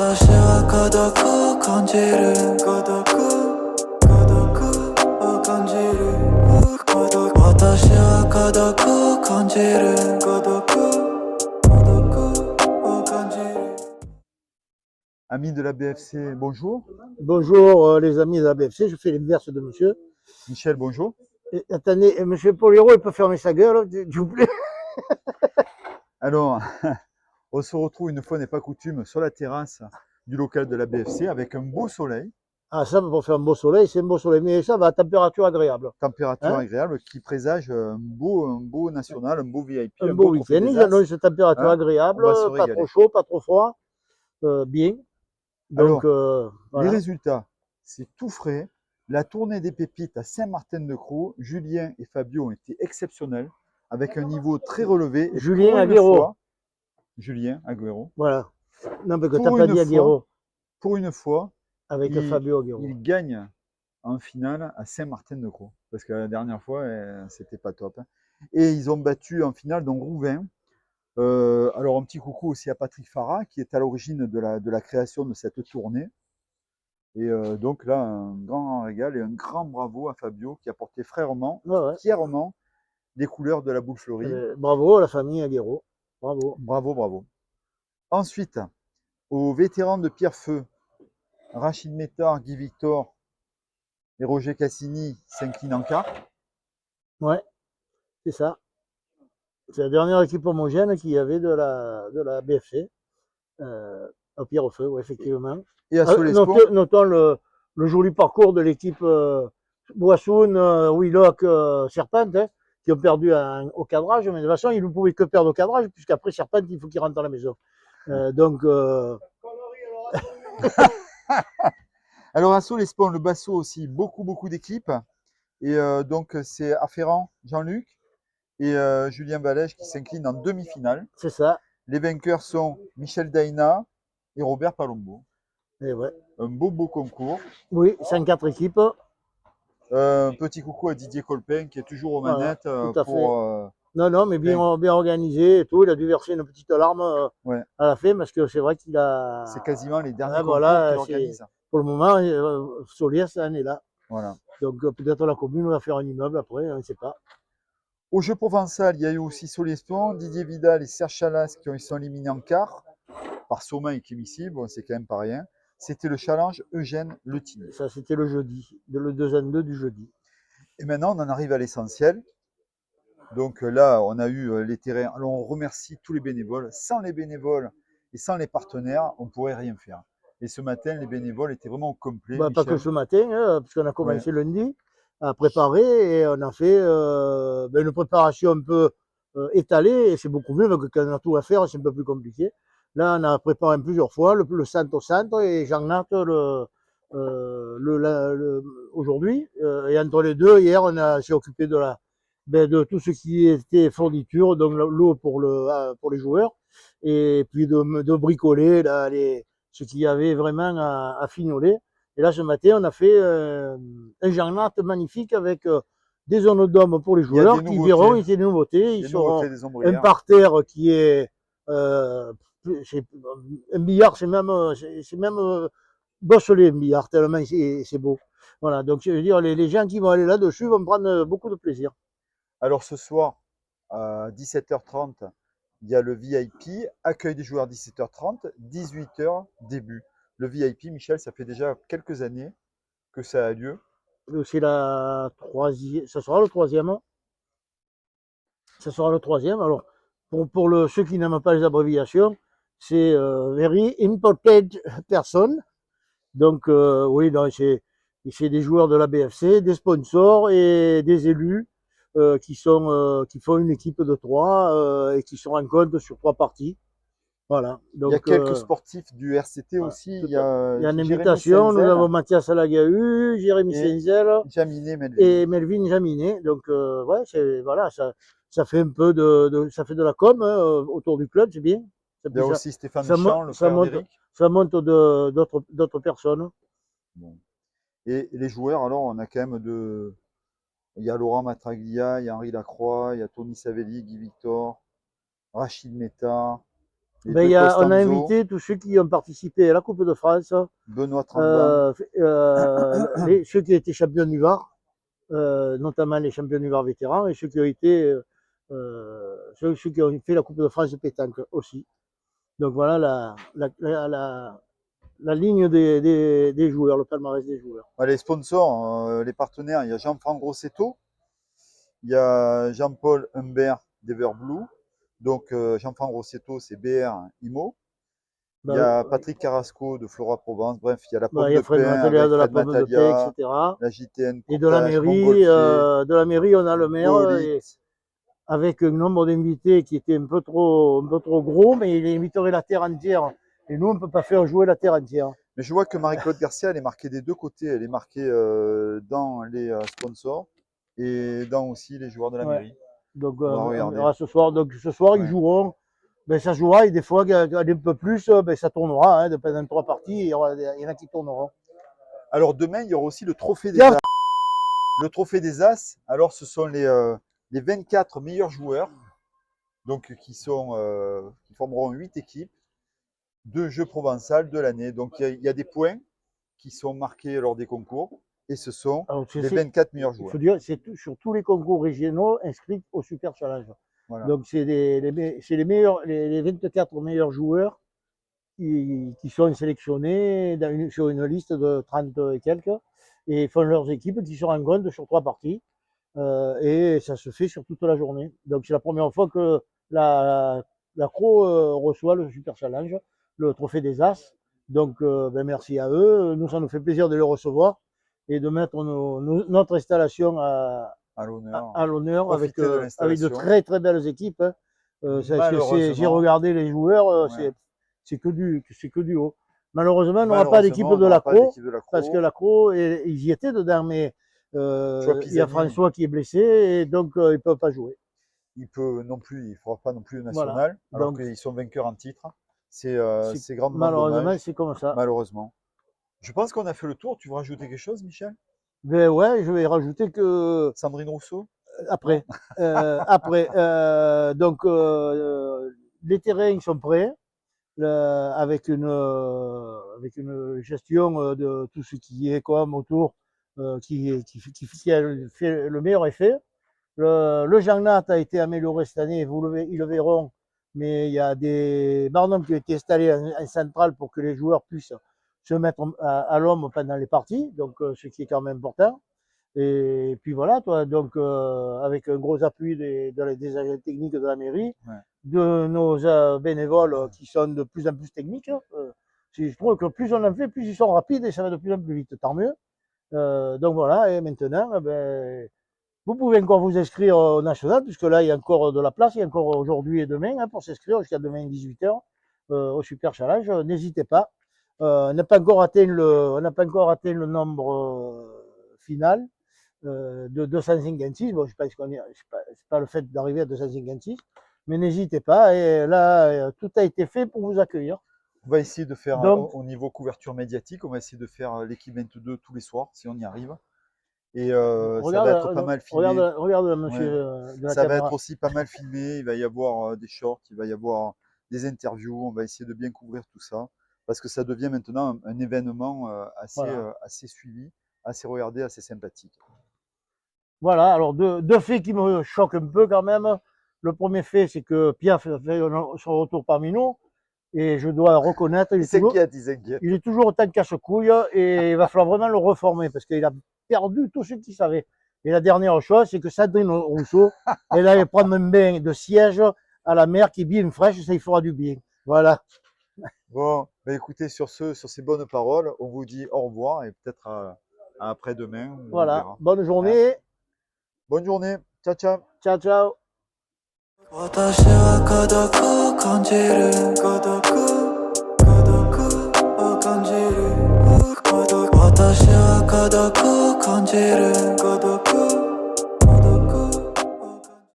私は孤独を感じる孤独を感じる私は孤独を感じる孤独を感じる Amis de la BFC, bonjour. Bonjour les amis de la BFC, je fais l'inverse de monsieur. Michel, bonjour. Et, attendez, monsieur Polero, il peut fermer sa gueule, s'il vous plaît. Alors, on se retrouve une fois n'est pas coutume sur la terrasse du local de la BFC avec un beau soleil, Ah, ça, pour faire un beau soleil, c'est un beau soleil, mais ça va à température agréable. température Hein? agréable qui présage un beau national, un beau VIP, Un un beau beau trophée week-end, des ils As. annoncent une température Hein, agréable, on va se pas régaler. trop chaud, pas trop froid, bien. Donc, Alors, les voilà. résultats, c'est tout frais. La tournée des pépites à Saint-Martin-de-Crau, Julien et Fabio ont été exceptionnels, avec un niveau très relevé. Et Julien pour une Aguero. fois, Julien Agüero, Voilà. Non, parce que t'as pour pas une dit Aguero fois, avec Fabio Aguero. il gagne en finale à Saint-Martin-de-Crau. Parce que la dernière fois, c'était pas top. Et ils ont battu en finale donc Rouvain. Alors un petit coucou aussi à Patrick Farah, qui est à l'origine de la création de cette tournée. Et donc là, un grand régal et un grand bravo à Fabio, qui a porté fièrement les couleurs de la boule fleurie. Bravo à la famille Aguero. Bravo. Bravo, bravo. Ensuite, aux vétérans de Pierrefeu, Rachid Métard, Guy Victor et Roger Cassini s'inclinent en quart. Ouais, c'est ça. C'est la dernière équipe homogène qu'il y avait de la BFC. Au Pierrefeu, ouais, effectivement. Et à Solespont, Notons le joli parcours de l'équipe Boissoun, Willock, Serpente, hein, qui ont perdu au cadrage, mais de toute façon, ils ne pouvaient que perdre au cadrage, puisqu'après Serpente, il faut qu'ils rentrent à la maison. Donc, alors à Solespont, le Basso aussi, beaucoup d'équipes. Et donc c'est Afferrand, Jean-Luc et Julien Valège qui s'inclinent en demi-finale. c'est ça. Les vainqueurs sont Michel Daina et Robert Palombo. Et ouais. Un beau concours. Oui, 5-4 équipes. Un petit coucou à Didier Colpin qui est toujours aux Voilà, manettes tout à pour. Non, mais bien organisé et tout. Il a dû verser une petite larme Ouais, à la fin, parce que c'est vrai qu'il a. c'est quasiment les derniers concours voilà, qu'il organise. pour le moment, Solier, ça en est là. Voilà. Donc peut-être la commune va faire un immeuble après, on ne sait pas. Au jeu provençal, il y a eu aussi Solespont, Didier Vidal et Serge Chalas qui sont éliminés en quart par Somain et Kémissi. Bon, c'est quand même pas rien. C'était le challenge Eugène Letini. Ça, c'était le jeudi, le 2-2 du jeudi. Et maintenant, on en arrive à l'essentiel. Donc là, on a eu les terrains. Alors, on remercie tous les bénévoles. Sans les bénévoles et sans les partenaires, on ne pourrait rien faire. Et ce matin, les bénévoles étaient vraiment au complet. Bah, pas que ce matin, hein, parce qu'on a commencé lundi à préparer et on a fait une préparation un peu étalée. Et c'est beaucoup mieux, parce que quand on a tout à faire, c'est un peu plus compliqué. Là, on a préparé plusieurs fois le centre au centre et Jean-Nat aujourd'hui. Et entre les deux, hier, s'est occupé de tout ce qui était fourniture, donc l'eau pour les joueurs, et puis de bricoler là, ce qu'il y avait vraiment à fignoler. Et là, ce matin, on a fait un Jean-Nat magnifique avec des zones d'hommes pour les joueurs qui verront, il y a des nouveautés. Ils seront un parterre qui est un billard, c'est même bosselé un billard, tellement c'est beau. Voilà, donc je veux dire, les gens qui vont aller là-dessus vont prendre beaucoup de plaisir. Alors ce soir, à 17h30, il y a le VIP, accueil des joueurs 17h30, 18h, début. Le VIP, Michel, ça fait déjà quelques années que ça a lieu. C'est la troisième, ça sera le troisième. Ça sera le troisième. Alors, pour ceux qui n'aiment pas les abréviations, c'est Very Important Person. Donc, oui, c'est des joueurs de la BFC, des sponsors et des élus qui font une équipe de 3 et qui se rencontrent sur 3 parties. Voilà. Donc, il y a quelques sportifs du RCT aussi. Il y a une invitation. Nous avons Mathias Alagahu, Jérémy Senzel et Melvin Jaminet. Donc, ouais, voilà, ça fait un peu ça fait de la com autour du club, c'est bien. Il y a aussi Stéphane Deschamps, le frère d'Éric. Ça monte d'autres personnes. Bon. Et les joueurs, alors, on a quand même il y a Laurent Matraglia, il y a Henri Lacroix, il y a Tony Savelli, Guy Victor, Rachid Meta, les Ben, deux on a Costanzo, invité tous ceux qui ont participé à la Coupe de France, Benoît Tremblant. ceux qui étaient champions du Var, notamment les champions du Var vétérans, et ceux qui ont été ceux qui ont fait la Coupe de France de pétanque aussi. Donc voilà la ligne des joueurs, le palmarès des joueurs. Les sponsors, les partenaires, il y a Jean-Franck Grosseto, il y a Jean-Paul Humbert d'Everblue. Donc Jean-Franck Grosseto, c'est BR Imo. Il y a Patrick Carrasco de Flora Provence. Bref, il y a la pomme il y a de Fred pain Matalia avec de la Fred pomme de pain, Matalia, etc. la JTN Et de la Portage, mairie, on a le maire, Polit. avec un nombre d'invités qui était un peu trop gros, mais il inviterait la terre entière. Et nous, on ne peut pas faire jouer la terre entière. Mais je vois que Marie-Claude Garcia, elle est marquée des deux côtés. Elle est marquée dans les sponsors et dans aussi les joueurs de la mairie. Donc, On va on regarder. verra ce soir. Donc, ce soir, ils joueront. Ben, ça jouera, et des fois, un peu plus, ben, ça tournera. Hein, pendant 3 parties, il y en a qui tourneront. Alors, demain, il y aura aussi le trophée des As. Le trophée des As, alors, ce sont les 24 meilleurs joueurs, donc qui formeront 8 équipes de jeu provençal de l'année. Donc, il y a des points qui sont marqués lors des concours, et ce sont les 24 meilleurs joueurs. Il faut dire, c'est sur tous les concours régionaux inscrits au Super Challenge. Voilà. Donc, c'est les meilleurs, les 24 meilleurs joueurs qui sont sélectionnés sur une liste de 30 et quelques, et font leurs équipes qui se rencontrent sur 3 parties. Et ça se fait sur toute la journée. Donc, c'est la première fois que la Cro reçoit le Super Challenge, le trophée des As. Donc, ben, merci à eux. Nous, ça nous fait plaisir de les recevoir et de mettre notre installation à l'honneur avec de très très belles équipes. Hein. J'ai regardé les joueurs, c'est que du haut. Malheureusement, on n'aura pas d'équipe de la Cro, parce que la Cro, ils y étaient dedans, mais il y a François qui est blessé, et donc il ne peut pas jouer. Il ne fera pas non plus le national, voilà. Alors qu'ils sont vainqueurs en titre. C'est grandement malheureusement, dommage. c'est comme ça. Malheureusement. Je pense qu'on a fait le tour. Tu veux rajouter quelque chose, Michel? Ben ouais, je vais rajouter que Sandrine Rousseau. Après, donc les terrains sont prêts, avec une gestion de tout ce qui est comme autour, qui fait le meilleur effet. Le Jean-Nat a été amélioré cette année, ils le verront, mais il y a des barnums qui ont été installés en centrale pour que les joueurs puissent se mettre à l'homme pendant les parties, donc ce qui est quand même important. Et puis voilà, toi, donc avec un gros appui des agents techniques de la mairie, de nos bénévoles qui sont de plus en plus techniques. Je trouve que plus on en fait, plus ils sont rapides et ça va de plus en plus vite, tant mieux. Donc voilà, et maintenant, ben, vous pouvez encore vous inscrire au national, puisque là, il y a encore de la place, il y a encore aujourd'hui et demain pour s'inscrire jusqu'à demain 18h au Super Challenge. N'hésitez pas. On n'a pas encore atteint le nombre final de 256. Bon, je pense qu'on c'est pas le fait d'arriver à 256, mais n'hésitez pas. Et là, tout a été fait pour vous accueillir. On va essayer de faire, donc, au niveau couverture médiatique, on va essayer de faire l'équipe 22 tous les soirs, si on y arrive. Et ça va être pas mal filmé. Regarde monsieur de la ça caméra. va être aussi pas mal filmé. Il va y avoir des shorts, il va y avoir des interviews. On va essayer de bien couvrir tout ça, parce que ça devient maintenant un événement assez suivi, assez regardé, assez sympathique. Voilà, alors deux faits qui me choquent un peu quand même. Le premier fait, c'est que Piaf fait son retour parmi nous, et je dois reconnaître, il est toujours autant casse-couille, et il va falloir vraiment le reformer, parce qu'il a perdu tout ce qu'il savait. Et la dernière chose, c'est que Sandrine Rousseau, elle allait prendre un bain de siège à la mer qui est bien fraîche, ça il fera du bien. Voilà. Bon, ben écoutez, sur ces bonnes paroles, on vous dit au revoir, et peut-être à après-demain. Voilà, bonne journée. Bonne journée, ciao ciao. Ciao ciao. 私は孤独を感じる孤独を感じる私は孤独を感じる